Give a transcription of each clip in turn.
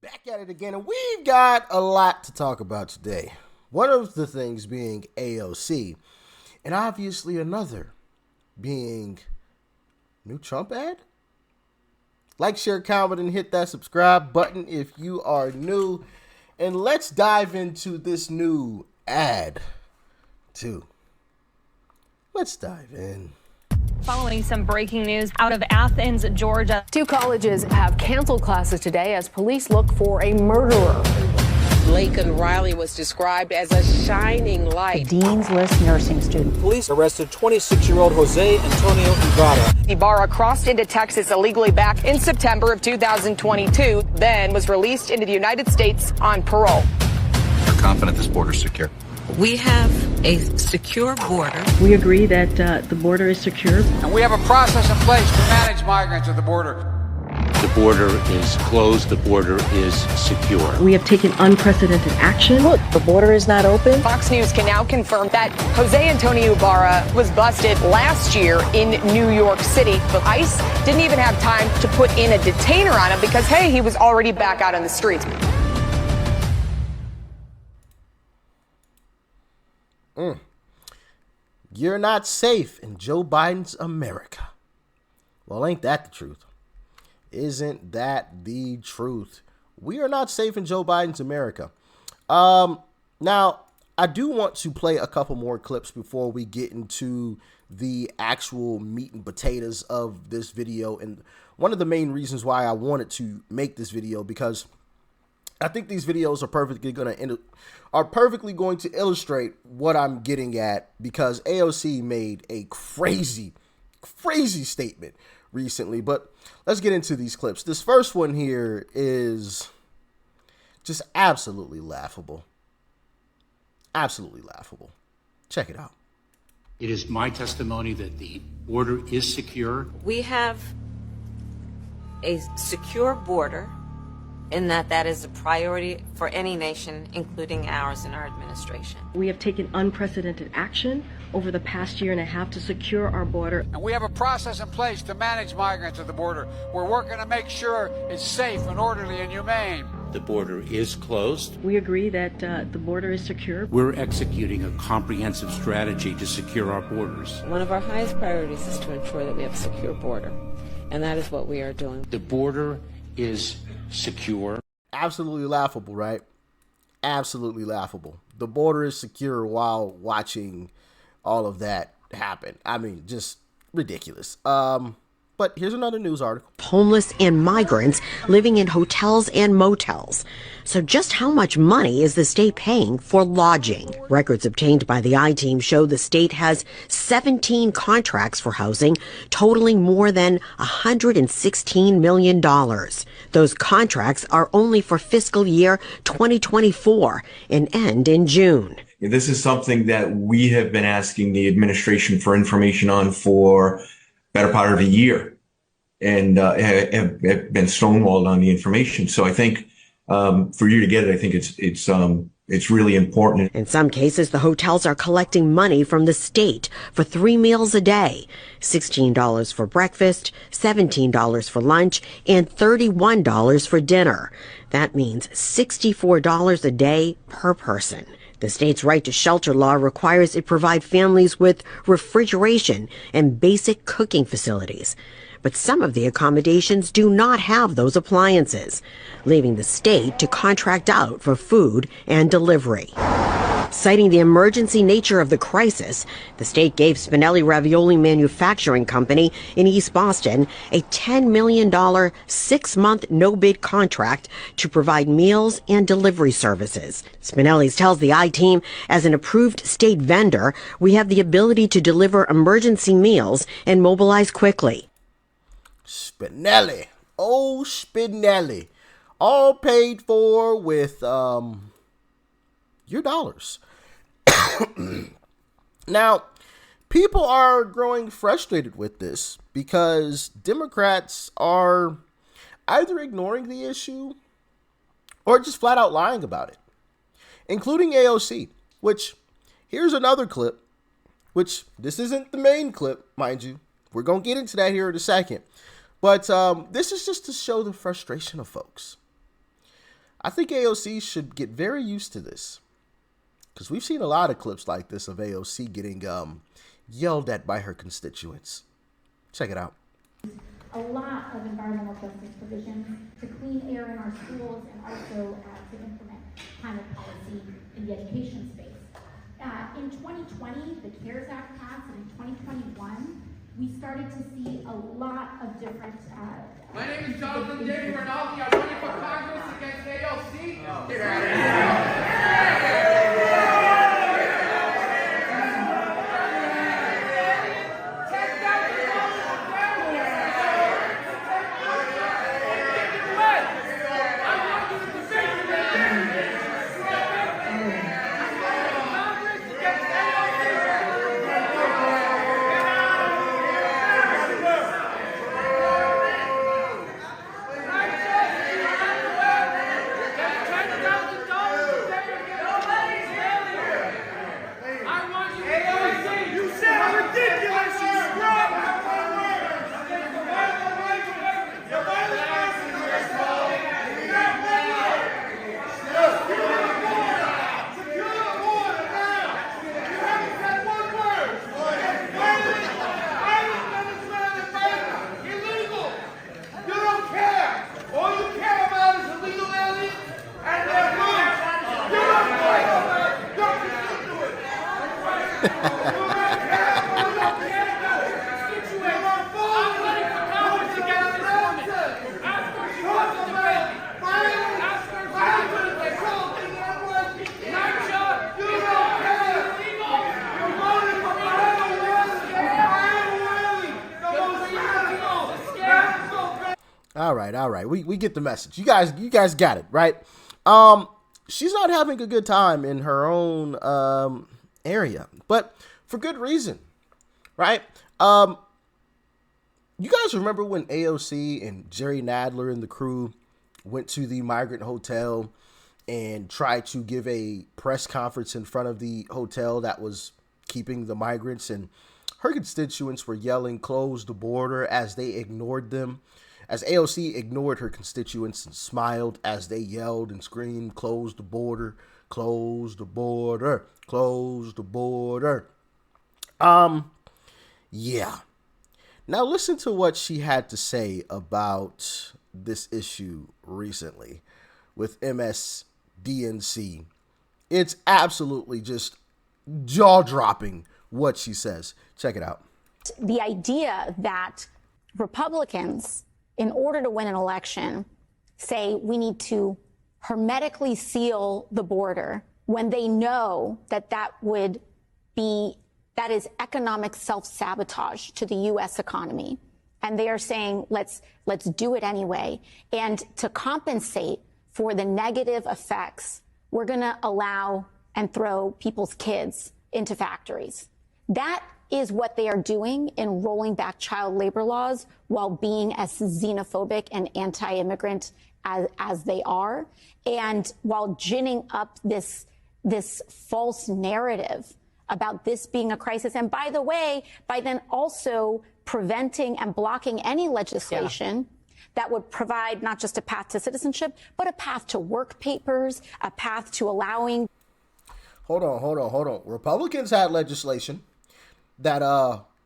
Back at it again, and we've got a lot to talk about today. One of the things being AOC, and obviously another being new Trump ad. Like, share, comment, and hit that subscribe button if you are new. And let's dive into this new ad, too. Let's dive in. Following some breaking news out of Athens, Georgia. Two colleges have canceled classes today as police look for a murderer. Laken Riley was described as a shining light. Dean's List nursing student. Police arrested 26-year-old Jose Antonio Ibarra. Ibarra crossed into Texas illegally back in September of 2022, then was released into the United States on parole. We're confident this border is secure. We have a secure border. We agree that the border is secure. And we have a process in place to manage migrants at the border. The border is closed. The border is secure. We have taken unprecedented action. Look, the border is not open. Fox News can now confirm that Jose Antonio Ibarra was busted last year in New York City. But ICE didn't even have time to put in a detainer on him because, hey, he was already back out on the streets. You're not safe in Joe Biden's America. Well, ain't that the truth? Isn't that the truth? We are not safe in Joe Biden's America. Now, I do want to play a couple more clips before we get into the actual meat and potatoes of this video. And one of the main reasons why I wanted to make this video, because I think these videos are perfectly going to illustrate what I'm getting at, because AOC made a crazy statement recently. But let's get into these clips. This first one here is just absolutely laughable. Absolutely laughable. Check it out. It is my testimony that the border is secure. We have a secure border in that is a priority for any nation, including ours and our administration. We have taken unprecedented action over the past year and a half to secure our border. And we have a process in place to manage migrants at the border. We're working to make sure it's safe and orderly and humane. The border is closed. We agree that the border is secure. We're executing a comprehensive strategy to secure our borders. One of our highest priorities is to ensure that we have a secure border, and that is what we are doing. The border is secure. Absolutely laughable, right? Absolutely laughable. The border is secure while watching all of that happen. I mean, just ridiculous. But here's another news article. Homeless and migrants living in hotels and motels. So just how much money is the state paying for lodging? Records obtained by the I-Team show the state has 17 contracts for housing, totaling more than $116 million. Those contracts are only for fiscal year 2024 and end in June. This is something that we have been asking the administration for information on for better part of a year, and have been stonewalled on the information. So I think for you to get it, I think it's really important. In some cases, the hotels are collecting money from the state for 3 meals a day, $16 for breakfast, $17 for lunch, and $31 for dinner. That means $64 a day per person. The state's right to shelter law requires it provide families with refrigeration and basic cooking facilities. But some of the accommodations do not have those appliances, leaving the state to contract out for food and delivery. Citing the emergency nature of the crisis, the state gave Spinelli Ravioli Manufacturing Company in East Boston a $10 million 6-month no-bid contract to provide meals and delivery services. Spinelli's tells the I-Team, as an approved state vendor, we have the ability to deliver emergency meals and mobilize quickly. Spinelli. Oh, Spinelli. All paid for with your dollars. Now, people are growing frustrated with this because Democrats are either ignoring the issue or just flat out lying about it, including AOC, which here's another clip, which this isn't the main clip, mind you. We're going to get into that here in a second. But this is just to show the frustration of folks. I think AOC should get very used to this, because we've seen a lot of clips like this of AOC getting yelled at by her constituents. Check it out. A lot of environmental justice provisions to clean air in our schools and also to implement climate policy in the education space. In 2020, the CARES Act passed, and in 2021, we started to see a lot of different... My name is Jonathan J. Rinaldi. I'm running for Congress against AOC. Get out of here. All right. We get the message. You guys got it, right? She's not having a good time in her own area, but for good reason, right? You guys remember when AOC and Jerry Nadler and the crew went to the Migrant Hotel and tried to give a press conference in front of the hotel that was keeping the migrants, and her constituents were yelling, "Close the border," as they ignored them. As AOC ignored her constituents and smiled as they yelled and screamed, "Close the border, close the border, close the border." Yeah. Now listen to what she had to say about this issue recently with MSDNC. It's absolutely just jaw-dropping what she says. Check it out. The idea that Republicans, in order to win an election, say we need to hermetically seal the border when they know that that is economic self-sabotage to the U.S. economy. And they are saying, let's do it anyway. And to compensate for the negative effects, we're going to allow and throw people's kids into factories. That is what they are doing in rolling back child labor laws while being as xenophobic and anti-immigrant as they are, and while ginning up this false narrative about this being a crisis. And by the way, by then also preventing and blocking any legislation that would provide not just a path to citizenship, but a path to work papers, a path to allowing... Hold on. Republicans had legislation that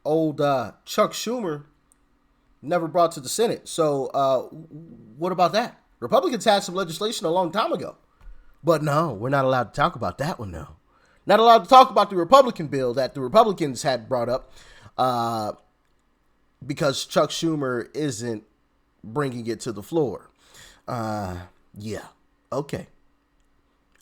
old Chuck Schumer never brought to the Senate. So what about that? Republicans had some legislation a long time ago. But no, we're not allowed to talk about that one now. Not allowed to talk about the Republican bill that the Republicans had brought up because Chuck Schumer isn't bringing it to the floor. Yeah. Okay,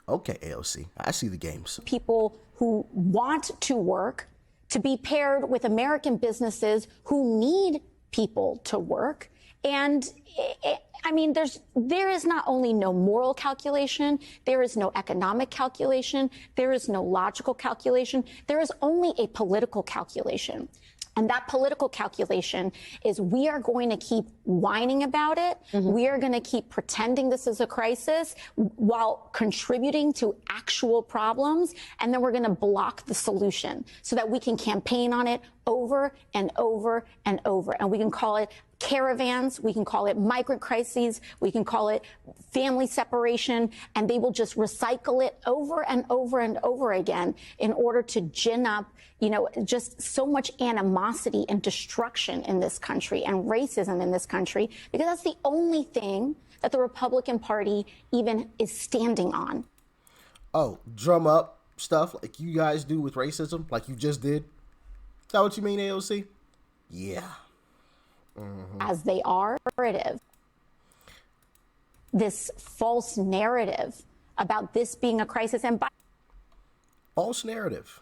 AOC. I see the games. People who want to work to be paired with American businesses who need people to work. And I mean, there is not only no moral calculation, there is no economic calculation, there is no logical calculation, there is only a political calculation. And that political calculation is we are going to keep whining about it. Mm-hmm. We are going to keep pretending this is a crisis while contributing to actual problems. And then we're going to block the solution so that we can campaign on it over and over and over. And we can call it caravans, we can call it migrant crises, we can call it family separation, and they will just recycle it over and over and over again in order to gin up, just so much animosity and destruction in this country and racism in this country, because that's the only thing that the Republican Party even is standing on. Oh, drum up stuff like you guys do with racism, like you just did? Is that what you mean, AOC? Yeah. Mm-hmm. As they are, this false narrative about this being a crisis and false narrative.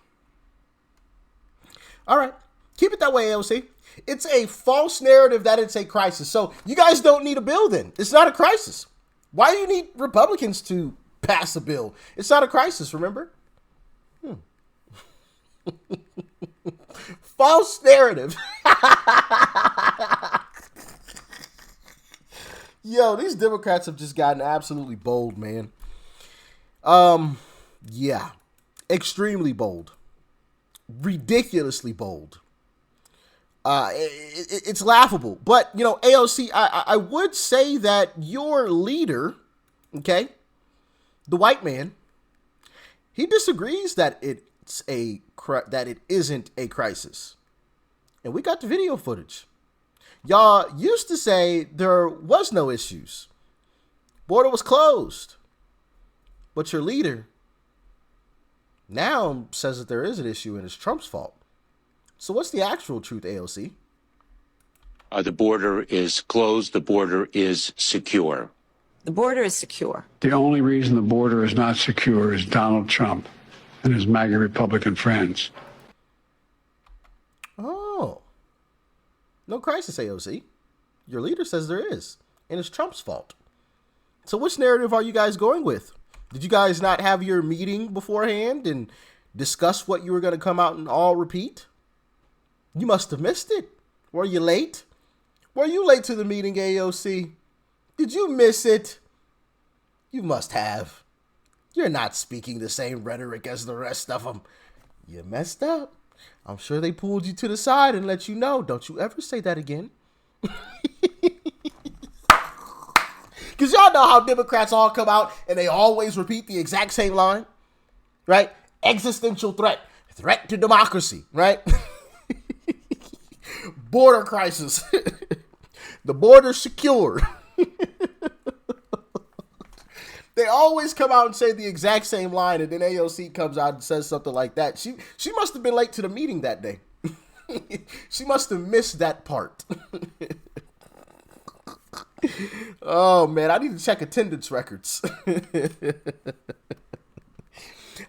All right, keep it that way, AOC. It's a false narrative that it's a crisis. So you guys don't need a bill then. It's not a crisis. Why do you need Republicans to pass a bill? It's not a crisis, remember? False narrative. Yo, these Democrats have just gotten absolutely bold, man. Yeah, extremely bold, ridiculously bold. It's laughable. But, AOC, I would say that your leader, okay, the white man, he disagrees that it isn't a crisis. And we got the video footage. Y'all used to say there was no issues. Border was closed. But your leader now says that there is an issue and it's Trump's fault. So what's the actual truth, AOC? The border is closed. The border is secure. The border is secure. The only reason the border is not secure is Donald Trump and his MAGA Republican friends. Oh. No crisis, AOC. Your leader says there is, and it's Trump's fault. So which narrative are you guys going with? Did you guys not have your meeting beforehand and discuss what you were going to come out and all repeat? You must have missed it. Were you late? Were you late to the meeting, AOC? Did you miss it? You must have. You're not speaking the same rhetoric as the rest of them. You messed up. I'm sure they pulled you to the side and let you know. Don't you ever say that again. Because y'all know how Democrats all come out and they always repeat the exact same line, right? Existential threat, threat to democracy, right? Border crisis. The border's secure. They always come out and say the exact same line, and then AOC comes out and says something like that. She must have been late to the meeting that day. She must have missed that part. Oh, man, I need to check attendance records.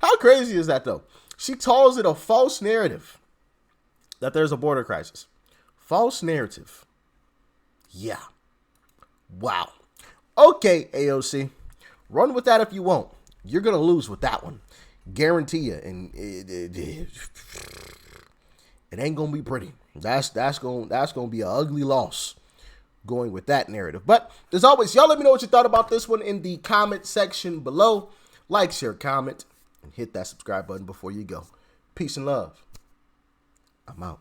How crazy is that, though? She calls it a false narrative that there's a border crisis. False narrative. Yeah. Wow. Okay, AOC. Run with that if you want. You're going to lose with that one. Guarantee you. And it ain't going to be pretty. That's going to be an ugly loss going with that narrative. But as always, y'all let me know what you thought about this one in the comment section below. Like, share, comment, and hit that subscribe button before you go. Peace and love. I'm out.